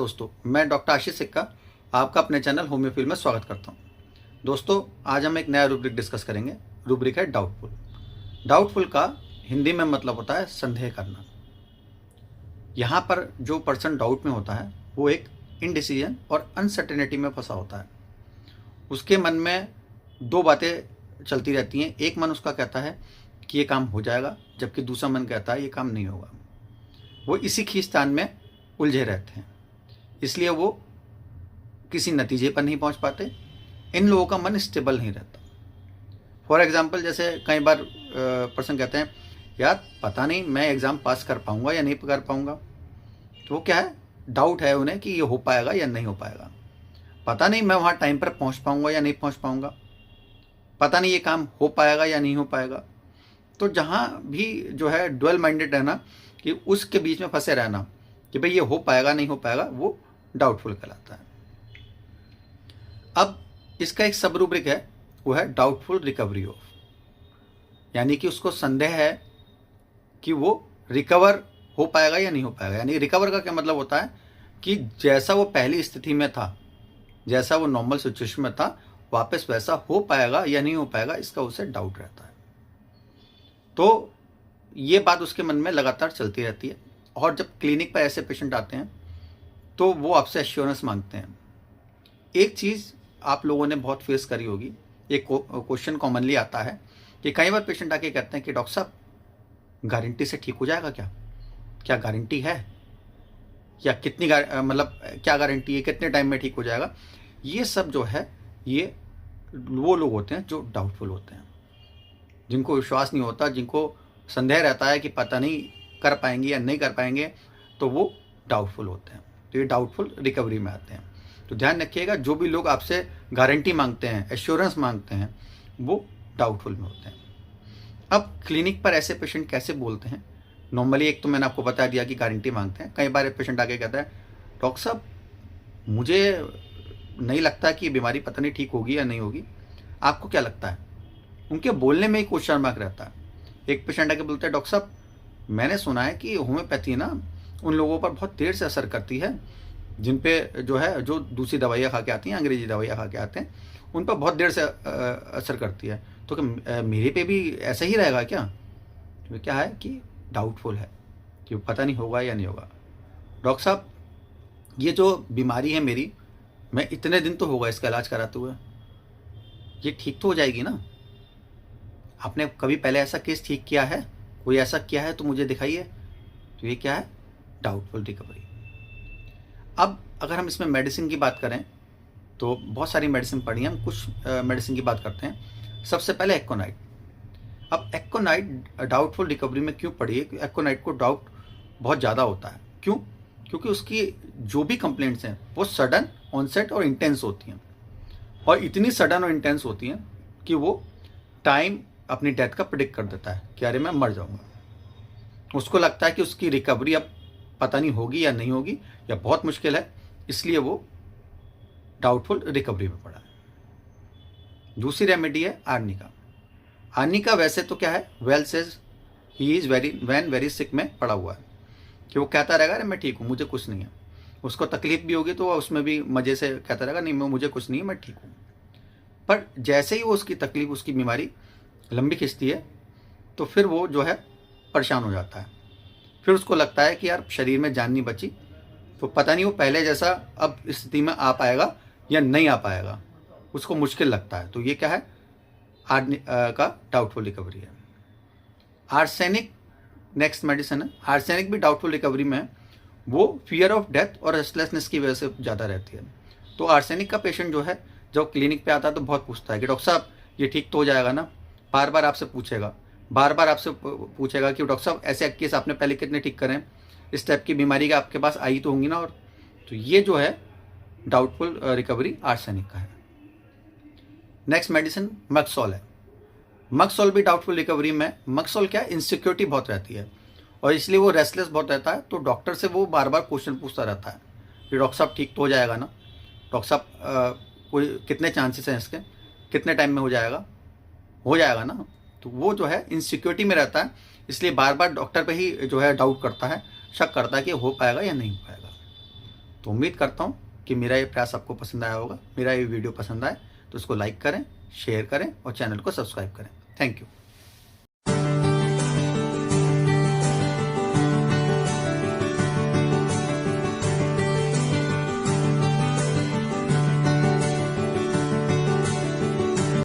दोस्तों, मैं डॉक्टर आशीष सिक्का आपका अपने चैनल होम्योफिल में स्वागत करता हूं। दोस्तों, आज हम एक नया रूब्रिक डिस्कस करेंगे। रूब्रिक है डाउटफुल। डाउटफुल का हिंदी में मतलब होता है संदेह करना। यहाँ पर जो पर्सन डाउट में होता है वो एक इनडिसीजन और अनसर्टेनिटी में फंसा होता है। उसके मन में दो बातें चलती रहती हैं। एक मन उसका कहता है कि ये काम हो जाएगा, जबकि दूसरा मन कहता है ये काम नहीं होगा। वो इसी खींचतान में उलझे रहते हैं, इसलिए वो किसी नतीजे पर नहीं पहुंच पाते। इन लोगों का मन स्टेबल नहीं रहता। फॉर एग्जाम्पल, जैसे कई बार पर्सन कहते हैं यार पता नहीं मैं एग्ज़ाम पास कर पाऊंगा या नहीं कर पाऊंगा। तो वो क्या है, डाउट है उन्हें कि ये हो पाएगा या नहीं हो पाएगा। पता नहीं मैं वहाँ टाइम पर पहुँच पाऊंगा या नहीं पहुँच पाऊंगा। पता नहीं ये काम हो पाएगा या नहीं हो पाएगा। तो जहाँ भी जो है डुअल माइंडेड रहना, कि उसके बीच में फंसे रहना कि भाई ये हो पाएगा नहीं हो पाएगा, वो डाउटफुल कहलाता है। अब इसका एक सब रूब्रिक है, वो है डाउटफुल रिकवरी ऑफ, यानी कि उसको संदेह है कि वो रिकवर हो पाएगा या नहीं हो पाएगा। यानी रिकवर का क्या मतलब होता है कि जैसा वो पहली स्थिति में था, जैसा वो नॉर्मल सिचुएशन में था, वापस वैसा हो पाएगा या नहीं हो पाएगा, इसका उसे डाउट रहता है। तो ये बात उसके मन में लगातार चलती रहती है। और जब क्लिनिक पर ऐसे पेशेंट आते हैं तो वो आपसे एश्योरेंस मांगते हैं। एक चीज़ आप लोगों ने बहुत फेस करी होगी, एक क्वेश्चन कॉमनली आता है कि कई बार पेशेंट आके कहते हैं कि डॉक्टर साहब गारंटी से ठीक हो जाएगा क्या? क्या गारंटी है? या कितनी मतलब क्या गारंटी है, कितने टाइम में ठीक हो जाएगा? ये सब जो है, ये वो लोग होते हैं जो डाउटफुल होते हैं, जिनको विश्वास नहीं होता, जिनको संदेह रहता है कि पता नहीं कर पाएंगे या नहीं कर पाएंगे, तो वो डाउटफुल होते हैं। तो ये डाउटफुल रिकवरी में आते हैं। तो ध्यान रखिएगा, जो भी लोग आपसे गारंटी मांगते हैं, एश्योरेंस मांगते हैं, वो डाउटफुल में होते हैं। अब क्लिनिक पर ऐसे पेशेंट कैसे बोलते हैं? नॉर्मली एक तो मैंने आपको बता दिया कि गारंटी मांगते हैं। कई बार एक पेशेंट आके कहता है डॉक्टर साहब मुझे नहीं लगता कि बीमारी पता नहीं ठीक होगी या नहीं होगी, आपको क्या लगता है? उनके बोलने में ही क्वेश्चन मार्क रहता है। एक पेशेंट आके बोलता है डॉक्टर साहब मैंने सुना है कि होम्योपैथी ना उन लोगों पर बहुत देर से असर करती है, जिन पे जो है जो दूसरी दवाइयाँ खा के आती हैं, अंग्रेजी दवाइयाँ खा के आते हैं, उन पर बहुत देर से असर करती है। तो क्या मेरे पे भी ऐसा ही रहेगा क्या? तो क्या है कि डाउटफुल है कि पता नहीं होगा या नहीं होगा। डॉक्टर साहब ये जो बीमारी है मेरी, मैं इतने दिन तो होगा इसका इलाज कराते हुए, ये ठीक तो हो जाएगी ना? आपने कभी पहले ऐसा केस ठीक किया है? कोई ऐसा किया है तो मुझे दिखाइए। तो ये क्या है? Doubtful recovery. अब अगर हम इसमें मेडिसिन की बात करें तो बहुत सारी मेडिसिन पढ़ी हैं, हम कुछ मेडिसिन की बात करते हैं। सबसे पहले एक्कोनाइट। अब एक्कोनाइट डाउटफुल रिकवरी में क्यों पढ़ी है? क्योंकि एक्कोनाइट को डाउट बहुत ज़्यादा होता है। क्यों? क्योंकि उसकी जो भी कंप्लेंट्स हैं वो सडन ऑनसेट और इंटेंस होती हैं, और इतनी सडन और इंटेंस होती हैं कि वो टाइम अपनी डेथ का प्रिडिक्ट कर देता है कि अरे मैं मर जाऊंगा। उसको लगता है कि उसकी रिकवरी अब पता नहीं होगी या नहीं होगी, या बहुत मुश्किल है, इसलिए वो डाउटफुल रिकवरी में पड़ा है। दूसरी रेमेडी है आर्निका। आर्निका वैसे तो क्या है, well says he is very sick में पड़ा हुआ है, कि वो कहता रहेगा अरे मैं ठीक हूँ, मुझे कुछ नहीं है। उसको तकलीफ भी होगी तो उसमें भी मजे से कहता रहेगा नहीं मुझे कुछ नहीं है, मैं ठीक हूँ। पर जैसे ही वो उसकी तकलीफ, उसकी बीमारी लंबी खिंचती है, तो फिर वो जो है परेशान हो जाता है। फिर उसको लगता है कि यार शरीर में जान नहीं बची, तो पता नहीं वो पहले जैसा अब स्थिति में आ पाएगा या नहीं आ पाएगा, उसको मुश्किल लगता है। तो ये क्या है? का डाउटफुल रिकवरी है। आर्सेनिक नेक्स्ट मेडिसिन है। आर्सेनिक भी डाउटफुल रिकवरी में है। वो फियर ऑफ डेथ और रेस्टलेसनेस की वजह से ज़्यादा रहती है। तो आर्सेनिक का पेशेंट जो है, जब क्लिनिक पे आता है तो बहुत पूछता है कि डॉक्टर साहब ये ठीक तो हो जाएगा ना? बार बार आपसे पूछेगा, बार बार आपसे पूछेगा कि डॉक्टर साहब ऐसे केस आपने पहले कितने ठीक करें, इस टाइप की बीमारी का आपके पास आई तो होंगी ना। और तो ये जो है डाउटफुल रिकवरी आर्सेनिक का है। नेक्स्ट मेडिसिन मक्सोल है। मक्सोल भी डाउटफुल रिकवरी में। मक्सोल क्या है, इनसिक्योरिटी बहुत रहती है और इसलिए वो रेस्टलेस बहुत रहता है। तो डॉक्टर से वो बार बार क्वेश्चन पूछता रहता है कि डॉक्टर साहब ठीक तो हो जाएगा ना? डॉक्टर साहब कोई कितने चांसेस हैं इसके, कितने टाइम में हो जाएगा ना? तो वो जो है इनसिक्योरिटी में रहता है, इसलिए बार बार डॉक्टर पे ही जो है डाउट करता है, शक करता है कि हो पाएगा या नहीं हो पाएगा। तो उम्मीद करता हूँ कि मेरा ये प्रयास आपको पसंद आया होगा। मेरा ये वीडियो पसंद आए तो इसको लाइक करें, शेयर करें और चैनल को सब्सक्राइब करें। Thank you.